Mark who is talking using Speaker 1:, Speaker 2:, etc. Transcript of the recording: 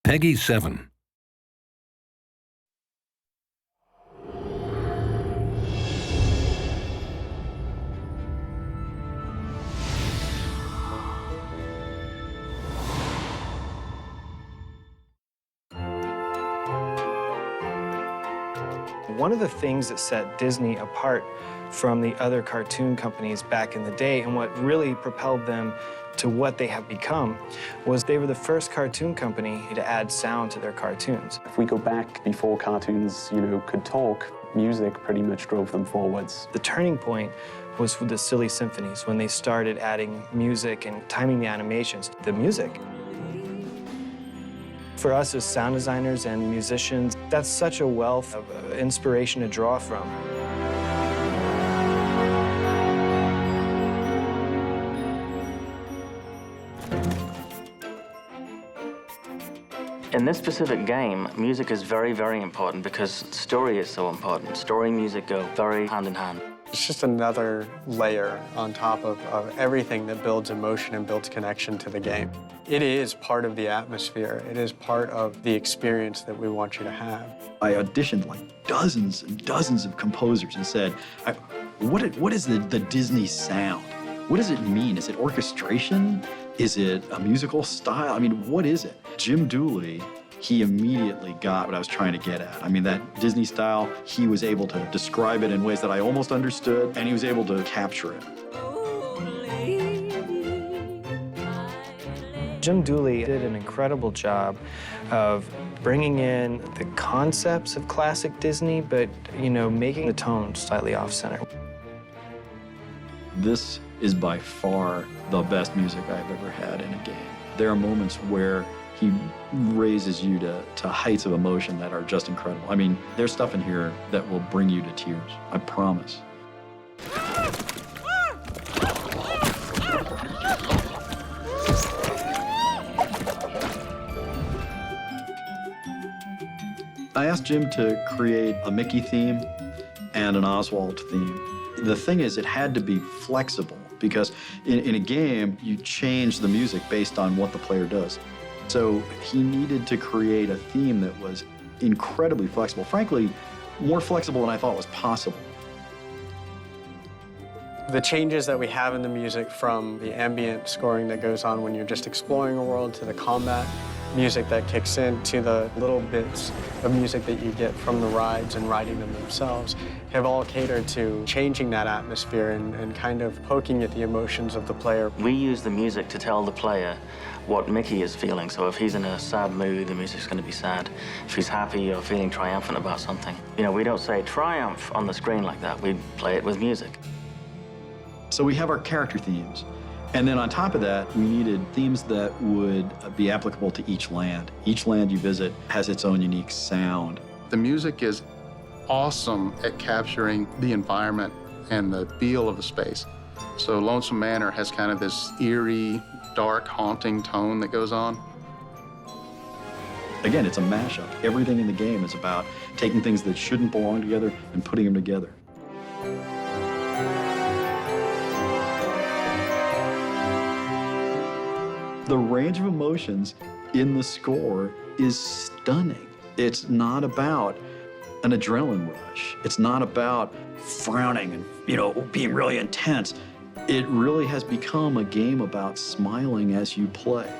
Speaker 1: Peggy 7.
Speaker 2: One of the things that set Disney apart from the other cartoon companies back in the day, and what really propelled them to what they have become, was they were the first cartoon company to add sound to their cartoons.
Speaker 3: If we go back before cartoons, could talk, music pretty much drove them forwards.
Speaker 2: The turning point was with the Silly Symphonies, when they started adding music and timing the animations to the music. For us as sound designers and musicians, that's such a wealth of inspiration to draw from.
Speaker 4: In this specific game, music is very, very important because story is so important. Story and music go very hand in hand.
Speaker 5: It's just another layer on top of everything that builds emotion and builds connection to the game. It is part of the atmosphere. It is part of the experience that we want you to have.
Speaker 6: I auditioned like dozens and dozens of composers and said, what is the Disney sound? What does it mean? Is it orchestration? Is it a musical style? I mean, what is it? Jim Dooley, he immediately got what I was trying to get at. I mean, that Disney style, he was able to describe it in ways that I almost understood, and he was able to capture it.
Speaker 2: Jim Dooley did an incredible job of bringing in the concepts of classic Disney, but, making the tone slightly off-center.
Speaker 6: This is by far the best music I've ever had in a game. There are moments where he raises you to heights of emotion that are just incredible. I mean, there's stuff in here that will bring you to tears, I promise. I asked Jim to create a Mickey theme and an Oswald theme. The thing is, it had to be flexible because in a game, you change the music based on what the player does. So he needed to create a theme that was incredibly flexible, frankly, more flexible than I thought was possible.
Speaker 5: The changes that we have in the music, from the ambient scoring that goes on when you're just exploring a world, to the combat music that kicks in, to the little bits of music that you get from the rides and riding them themselves, have all catered to changing that atmosphere and kind of poking at the emotions of the player.
Speaker 4: We use the music to tell the player what Mickey is feeling. So if he's in a sad mood, the music's going to be sad. If he's happy or feeling triumphant about something, we don't say triumph on the screen like that. We play it with music.
Speaker 6: So we have our character themes. And then on top of that, we needed themes that would be applicable to each land. Each land you visit has its own unique sound.
Speaker 7: The music is awesome at capturing the environment and the feel of the space. So Lonesome Manor has kind of this eerie, dark, haunting tone that goes on.
Speaker 6: Again, it's a mashup. Everything in the game is about taking things that shouldn't belong together and putting them together. The range of emotions in the score is stunning. It's not about an adrenaline rush. It's not about frowning and, being really intense. It really has become a game about smiling as you play.